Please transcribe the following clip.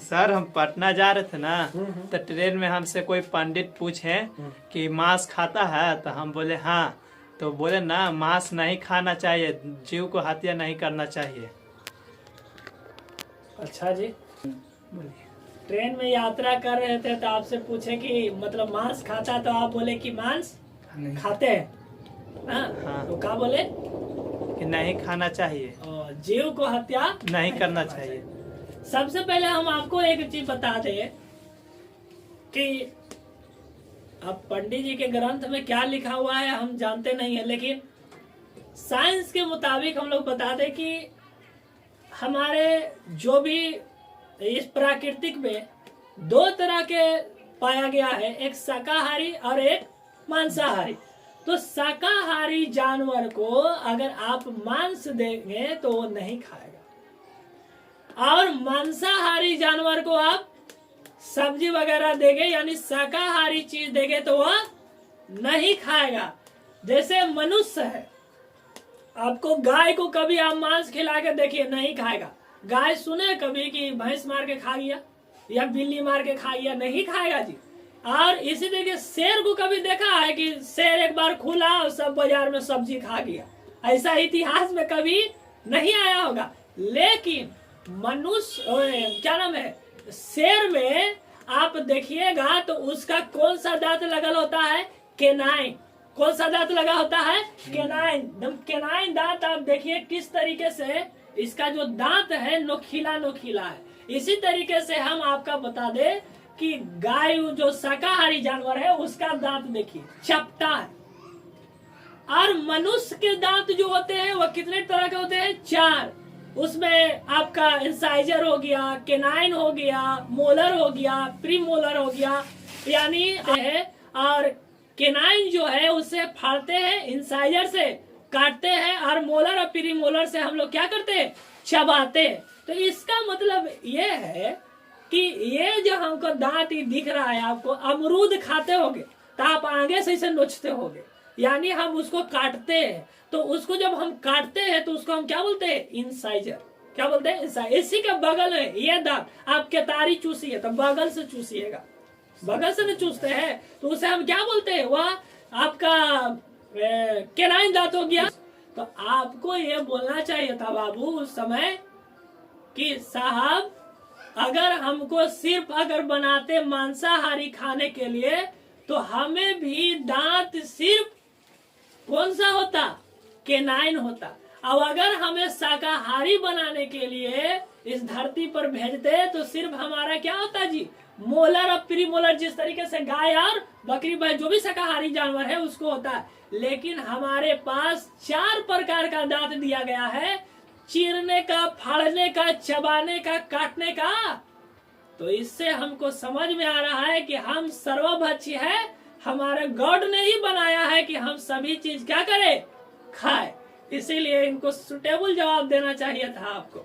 Sir हम पटना जा रहे थे ना, तो ट्रेन में हमसे कोई पंडित पूछे कि मांस खाता है, तो हम बोले हाँ। तो बोले ना मांस नहीं खाना चाहिए, जीव को हत्या नहीं करना चाहिए। अच्छा जी, बोलिए। ट्रेन में यात्रा कर रहे थे तो आपसे पूछे कि मतलब मांस खाता, तो आप बोले कि मांस खाते हैं। हाँ। तो क्या बोले कि नहीं खाना चाहिए, और जीव को हत्या नहीं करना चाहिए। सबसे पहले हम आपको एक चीज बता दें कि अब पंडित जी के ग्रंथ में क्या लिखा हुआ है हम जानते नहीं है, लेकिन साइंस के मुताबिक हम लोग बता दें कि हमारे जो भी इस प्राकृतिक में दो तरह के पाया गया है, एक शाकाहारी और एक मांसाहारी। तो शाकाहारी जानवर को अगर आप मांस देंगे तो वो नहीं खाएगा, और मांसाहारी जानवर को आप सब्जी वगैरह देंगे यानी शाकाहारी चीज देंगे तो वह नहीं खाएगा। जैसे मनुष्य है, आपको गाय को कभी आप मांस खिला के देखिए, नहीं खाएगा। गाय सुने कभी कि भैंस मार के खा गया या बिल्ली मार के खा गया? नहीं खाएगा जी। और इसी तरीके शेर को कभी देखा है कि शेर एक बार खुला और सब बाजार में सब्जी खा गया? ऐसा इतिहास में कभी नहीं आया होगा। लेकिन मनुष्य क्या नाम है, शेर में आप देखिएगा तो उसका कौन सा दांत लगा होता है? केनाइन। कौन सा दांत लगा होता है? केनाइन। केनाइन दांत आप देखिए किस तरीके से इसका जो दांत है नोखीला नोखीला है। इसी तरीके से हम आपका बता दे कि गाय जो शाकाहारी जानवर है उसका दांत देखिए चपटा है। और मनुष्य के दांत जो होते हैं वह कितने तरह के होते हैं? 4। उसमें आपका इंसाइजर हो गया, केनाइन हो गया, मोलर हो गया, प्री मोलर हो गया, यानी है। और केनाइन जो है उससे फाड़ते हैं, इंसाइजर से काटते हैं, और मोलर और प्री मोलर से हम लोग क्या करते हैं? चबाते हैं। तो इसका मतलब ये है कि ये जो हमको दांत दिख रहा है, आपको अमरूद खाते होगे तो आप आगे से इसे नोचते होगे, यानी हम उसको काटते हैं। तो उसको जब हम काटते हैं तो उसको हम क्या बोलते हैं? इंसाइजर। क्या बोलते हैं? इंसाइजर। इसी के बगल में ये दांत, आप केतारी चूसिए तो बगल से चूसिएगा, बगल से नहीं चूसते हैं, तो उसे हम क्या बोलते हैं? वह आपका केनाइन दांत हो गया। तो आपको ये बोलना चाहिए था बाबू उस समय कि साहब अगर हमको सिर्फ अगर बनाते मांसाहारी खाने के लिए तो हमें भी दांत सिर्फ कौन सा होता? केनाइन होता। अब अगर हमें शाकाहारी बनाने के लिए इस धरती पर भेजते तो सिर्फ हमारा क्या होता जी? मोलर और प्री मोलर। जिस तरीके से गाय और बकरी जो भी शाकाहारी जानवर है उसको होता है, लेकिन हमारे पास 4 प्रकार का दांत दिया गया है, चीरने का, फाड़ने का, चबाने का, काटने का। तो इससे हमको समझ में आ रहा है कि हम सर्वभक्षी है। हमारे गॉड ने ही बनाया है कि हम सभी चीज क्या करें? खाए। इसीलिए इनको सुटेबल जवाब देना चाहिए था आपको।